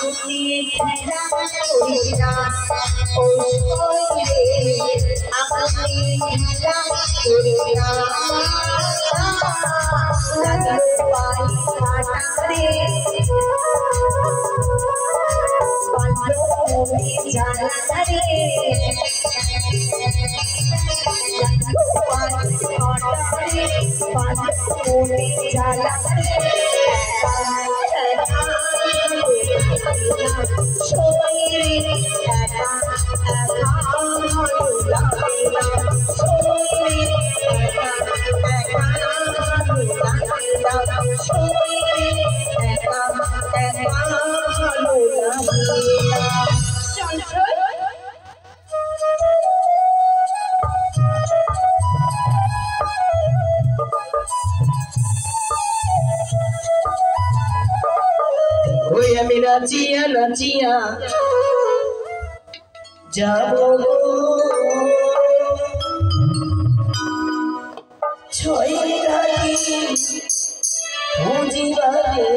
আপনি খেলা করি না আপনি খেলা করি না আমি নাচিয়া নাচিয়া যাব ছয় রাতি বুঝিবারে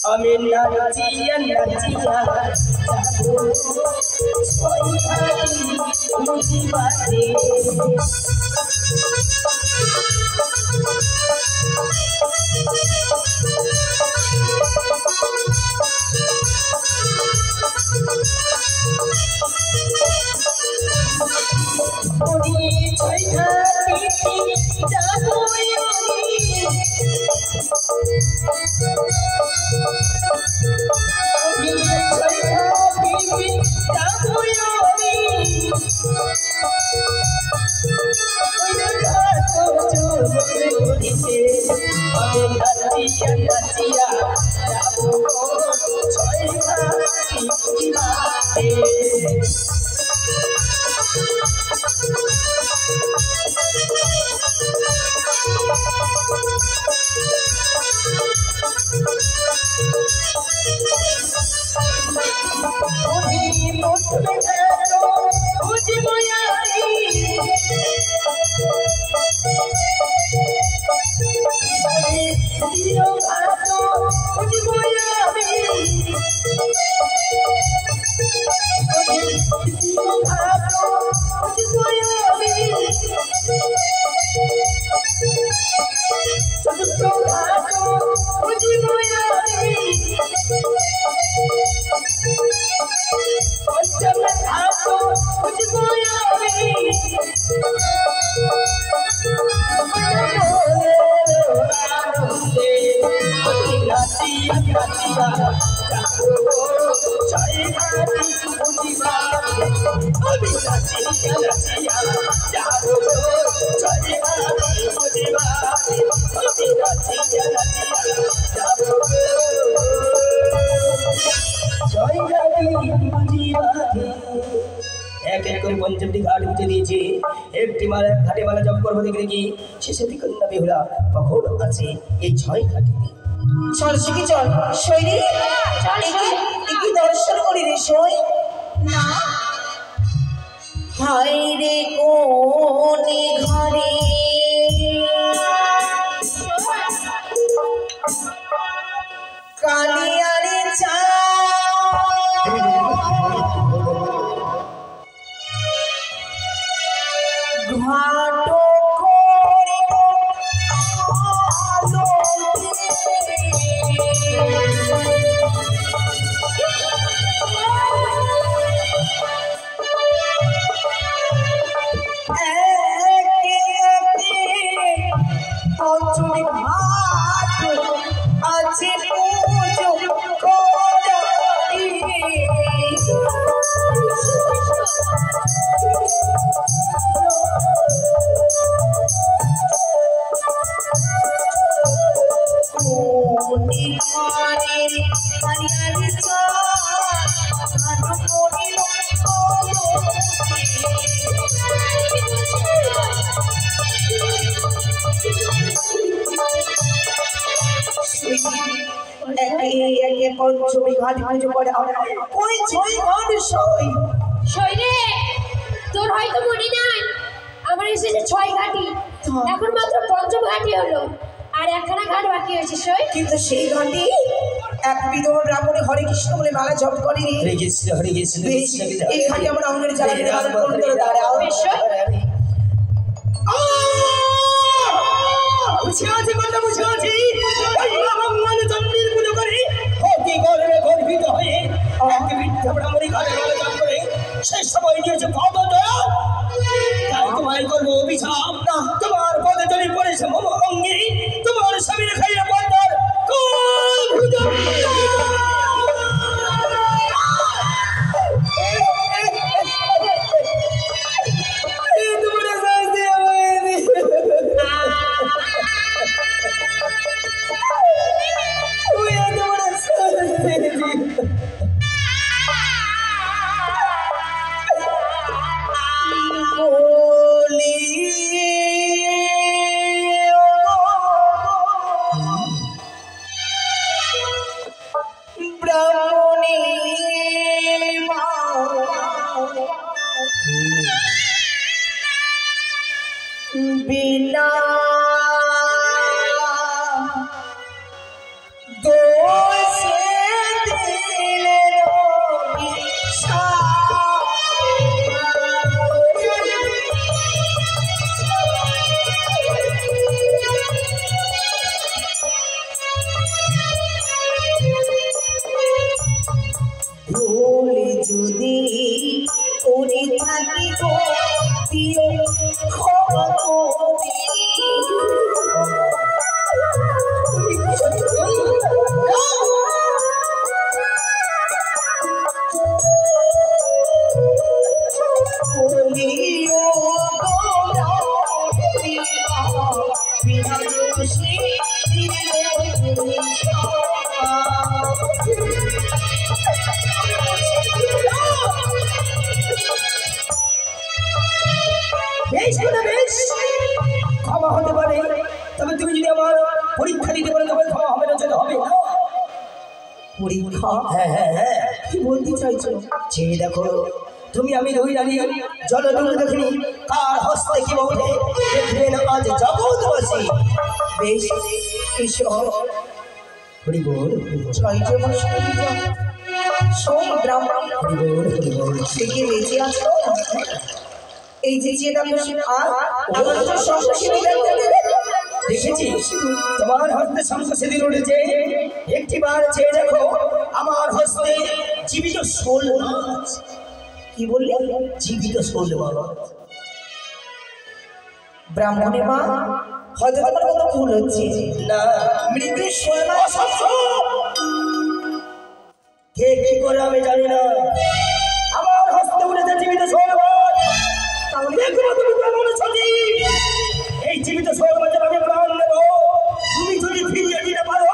আমি নাচিয়া নাচিয়া যাব ছয় রাতি বুঝিবারে पंचमटी घाट बुझे दीजिए एक टिमाला घाटे वाला जब करबो देख देखी शेषे दिक ना बेहुला कखन আছে এই ছয় ঘাটে চল শিখি চল শৈলী চল কি দর্শন করি রে সই না হায় রে কোনে ঘরে কালিয়ারে চা ঘাটো पंचमी घाट পুজো করে ওই ছয় ঘাট সই সই রে তোর হয়তো মনে নাই আমার এসেছে ছয় ঘাটি এখন মাত্র পঞ্চম ঘাটি হলো আর একখানা ঘাট বাকি হয়েছে সই। কিন্তু সেই ঘাটে এক বিধবা ব্রাহ্মণে হরে কৃষ্ণ বলে মালা জপ করেনি। হরে কৃষ্ণ হরে কৃষ্ণ বেশ, এই ঘাটে আমরা অঙ্গের জ্বালানি বারণ করতে দাঁড়াও। বেশ সই। বুঝে আছে কথা বুঝে আছি। ভগবান চন্দ্রের পুজো করে অতি গর্বে গর্বিত হয়ে এক বৃদ্ধ ব্রাহ্মণী ঘরে মালা জপ করে শেষ সময় দিয়েছে ভগদয়া। তাই তোমায় করবো অভিশাপ, না তোমার পদে চলে পড়েছে মম অঙ্গে, তোমার স্বামীর খাইয়া পদ্মার কোন ভুজন। बिना दोष दिल ভুল যদি করে থাকি গো দিও ক্ষমা করে। বলিও গোরা বিনা দোষী বেশ না বেশ, ক্ষমা হতে পারে, তবে তুমি যদি আমার পরীক্ষা দিতে পারো তবে ক্ষমা হবে না, যেতে হবে না। পরীক্ষা? হ্যাঁ হ্যাঁ হ্যাঁ, কি বলতে চাইছো? চেয়ে দেখো, তুমি আমি রই রানী জলডুবে দেখিনি কার হস্তে কি বলে দেখবেন আজ জগৎবাসী। বেশ, এসো। হরি বল জয় জয় মা সীতা। শোন ব্রাহ্মণ, হরি বল। সে কি বেঁচে আছো? এই যে চেনা আমার তো সংসারে দেখেছি তোমার হস্তে শঙ্খ সেদিন উঠেছে, একটি বার চেয়ে দেখো আমার হস্তে জীবিত শোল মাছ। কি বললে? জীবিত শোল মাছ। ব্রাহ্মণের মা, হয়তো তোমার কোনো ভুল হচ্ছে। না, মৃতের শোল মাছ কে কি করে আমি জানি না, আমার হস্তে উঠেছে জীবিত শোল মাছ। তাহলে দেখো তুমি কেমন সতী, এই জীবিত শোল মাছের আমি প্রাণ নেব। তুমি যদি ফিরিয়ে দিতে পারো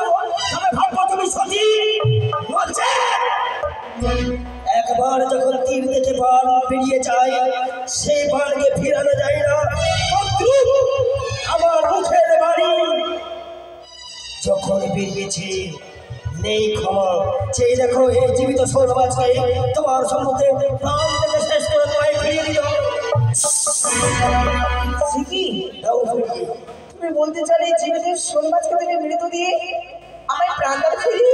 তবে ভাববো তুমি সতী। বলছে একবার যখন তীর থেকে বাণ ফিরিয়ে যায়, সেই বাণকে ফিরানো যায় না। শত্রু আমার মুখের বাণী যখন বেরিয়েছে নেই ক্ষমা। চেয়ে দেখো এই জীবিত শোল মাছকে তোমার সম্মুখে প্রাণ থেকে শেষ করে তোমায় ফিরিয়ে দিল। কি তুমি বলতে চাইলে জীবিতের শোল মাছকে তুমি মৃত দিয়ে আমার প্রাণটা ফিরিয়ে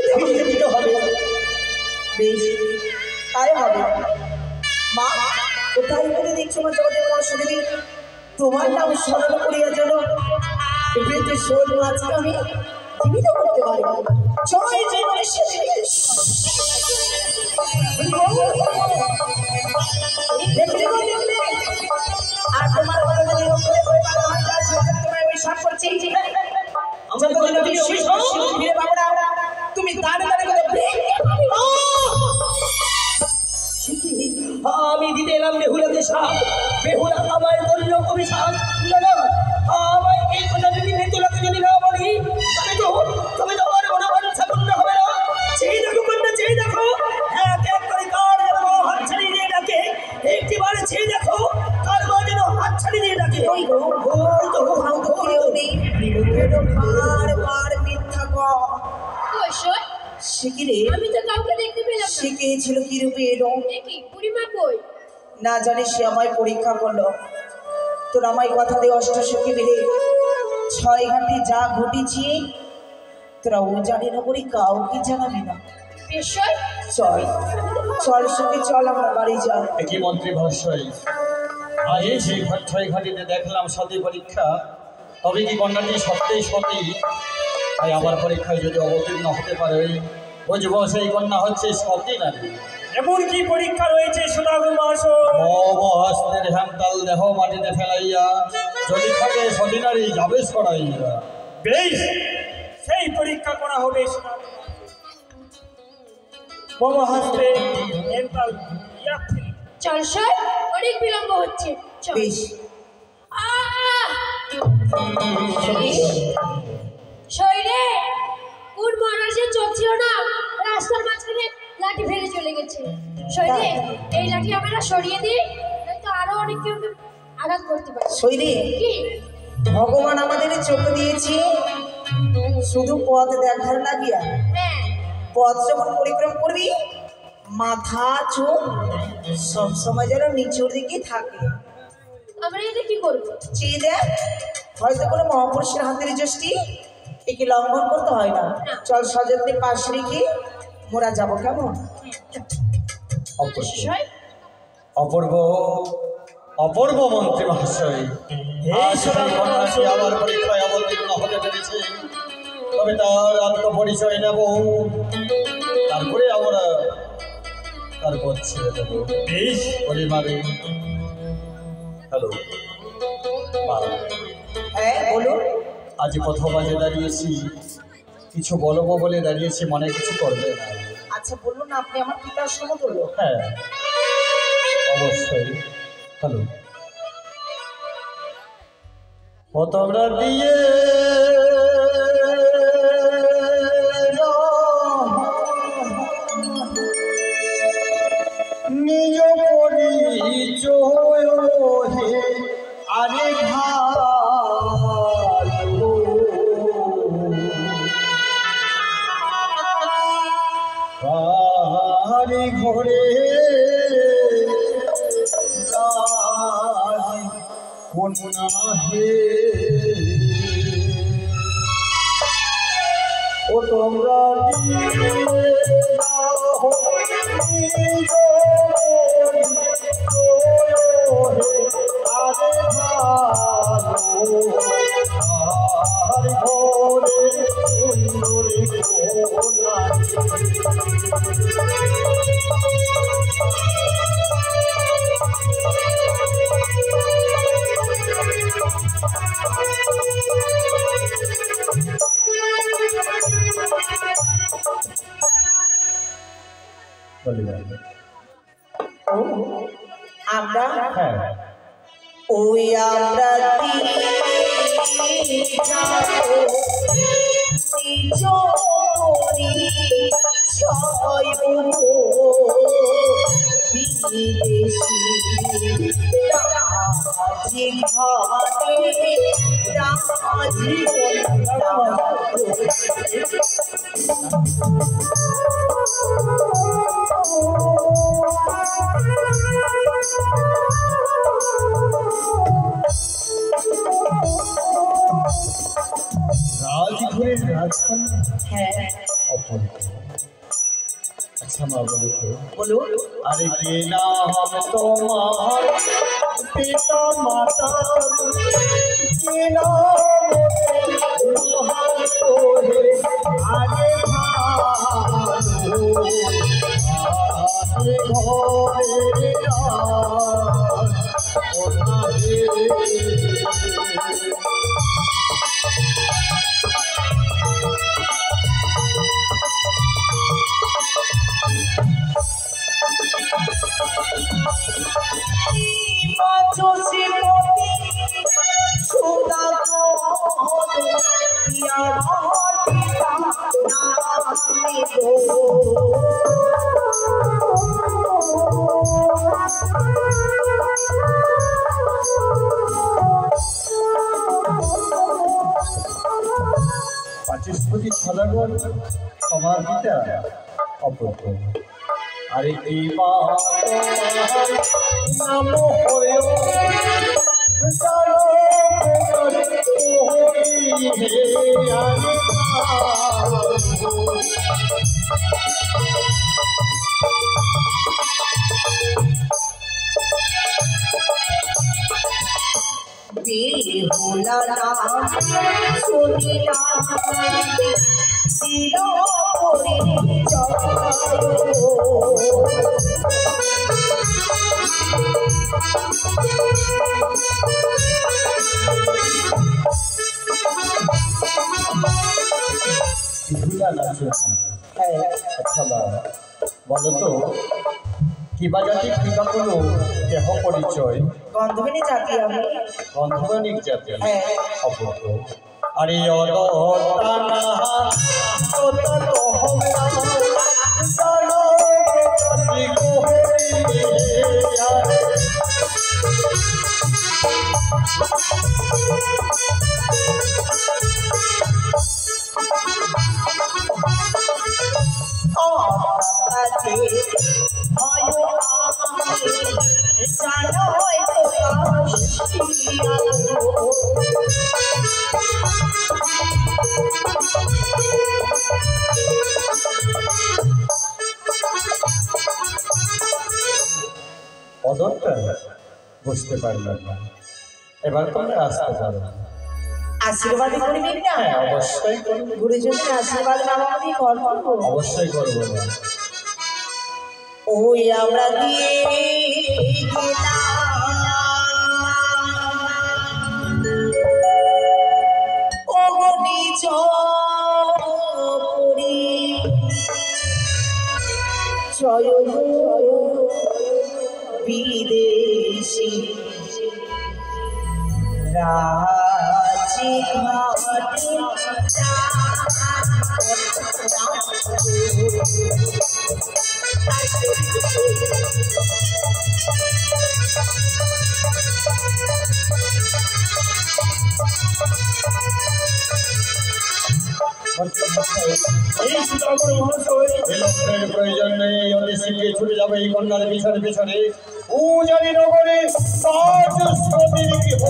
দিতে হবে। বেশ, তাই হবে। মা, কোথায় করে দেখছো মা জগতের মহাসুদেবী, তোমার নাম স্মরণ করিয়া যেন মৃত শোল মাছকে আমি জীবিত করতে পারি। জয় জয় মনুষ্য দেবী। দেখলে গো, দেখলে? আর তোমার কথা যদি রক্ষে করে পারো, আমি তার সঙ্গে তোমায় বিশ্বাস করছি। আমার কথা যদি ফিরে পাবো না, তুমি দাঁড়ে দাঁড়ে করে আমি দিতে এলাম বেহুলাকে সাপ, বেহুলা আমায় বলল অভিশাপ। না না, আমায় এই কথা যদি মৃত্যুলাকে যদি না বলি তবে তো আমার মনোবাঞ্ছা পূর্ণ হবে না। চেয়ে দেখো কন্যা, চেয়ে দেখো এক এক করে কার যেন হাত ছাড়িয়ে দিয়ে ডাকে। একটি বারে চেয়ে দেখো কার মা যেন হাত ছাড়িয়ে দিয়ে ডাকে। ওই গো, ওই তো কোথাও তো কেউ নেই। বারবার মিথ্যা কর। কই সই? সে কি রে? আমি তো কাউকে দেখতে পেলাম সে না। কে ছিল, কি রূপে এলো? দেখি বুড়িমা কই? না জানি, সে আমায় পরীক্ষা করলো। তোর আমায় কথা দিয়ে অষ্টসখী মিলে ছয় ঘাটে যা ঘটেছি তোরা ও জানি না বলি কাউকে জানাবি না। বিষয় চল চল সঙ্গে চল আমার বাড়ি যাও। একই মন্ত্রী মহাশয়, আজ সেই ছয় ঘাটিতে দেখলাম সতী পরীক্ষা, তবে কি কন্যাটি সত্যিই সতী? তাই আমার পরীক্ষায় যদি অবতীর্ণ হতে পারে বুঝব সেই কন্যা হচ্ছে সতী নারী। এমন কি পরীক্ষা রয়েছে সদাগর মহাশয়? হস্তের হ্যামতাল দেহ মাটিতে ফেলাইয়া যদি থাকে সতী নারী যাবে সরাইয়া। বেশ, সেই পরীক্ষা করা হবে সদাগর মহাশয়। এন্তাল ইয়াত্রী চল সই, অনেক বিলম্ব হচ্ছে। চল। বেশ আহ! সই রে, কোন মহারাজের চোখ ছিল না, রাস্তার মাঝখানে লাঠি ফেলে চলে গেছে। সই রে, এই লাঠি আমরা সরিয়ে দিই, নয়তো আরো অনেক কেউ আঘাত করতে পারে। সৈরে কি ভগবান আমাদের চোখ দিয়েছি শুধু পথ দেখার লাগিয়া। হ্যাঁ, পথ যখন পরিক্রম করবি মাথা চোখ সবসময় যেন নিচুর দিকে থাকে। আমরা এটা কি করবো? চেয়ে দেখ, হয়তো কোনো মহাপুরুষের হাতের যষ্টি একে লঙ্ঘন করতে হয় না। চল সযত্নে পাশ রেখে মোরা যাবো, কেমন? সই অপূর্ব অপূর্ব মন্ত্রী মহাশয়, এই সদাগর কন্যাটি আমার পরীক্ষায় অবতীর্ণ হতে পেরেছে, তবে তার আত্মপরিচয় নেব, তারপরে আমরা তারপর ছেড়ে দেবো। বেশ, পরিবারে হ্যালো হ্যাঁ বলুন। আজ প্রথম বাজে দাঁড়িয়েছি, কিছু বলবো বলে দাঁড়িয়েছি, মনে কিছু করবে না? আচ্ছা বলুন না, আপনি আমার পিতার সমতুল্য। হ্যাঁ অবশ্যই। হ্যালো, ও তোমরা দিয়ে নিজ পরিচয় হে আরে ভালো, বাড়ি ঘরে কন্যা হে, ও তোমরা আমরা হ্যাঁ ওই আমরা রাজঘরের রাজকন্যা। হ্যাঁ অপূর্ব। আচ্ছা মা বলো তো, বলুন। আরে কে নাম তোমার পিতা মাতার, কে নাম মহান তোরে আরে ভালো, আরে ঘরে পাচস্পতি সদাগর সবার পিতা অপূর্ব। আরে কি নাম হয়ে না নাম শুনিলাম দিল আচ্ছা বাবা, বলো তো কিবা জাতি কিবা কোনো দেহ পরিচয় গন্ধবিনী জাতি আমি। গন্ধবনিক জাতি হ্যাঁ। অবত আরে অদতানা তোতা তোহমা জানো কাছি কোহে কাছে হয় আমি জানো অদত্তা বুঝতে পারলাম না, এবার তোমরা আসতে পারো। আশীর্বাদ করবি না? হ্যাঁ অবশ্যই করবো, গুরুজনের আশীর্বাদ না আমি ঘর করবো। অবশ্যই করবো না। ওই আমরা দিয়ে গেলাম ও নিজ পুরী জয় বিদেশি রাজঘাটে এই সুদাগর মহাশয় বিলম্বের প্রয়োজন নেই, অতি শীঘ্রই ছুটে যাবে এই কন্যার পিছনে পিছনে। ও জানি নগরে সাজ সতীর গৃহ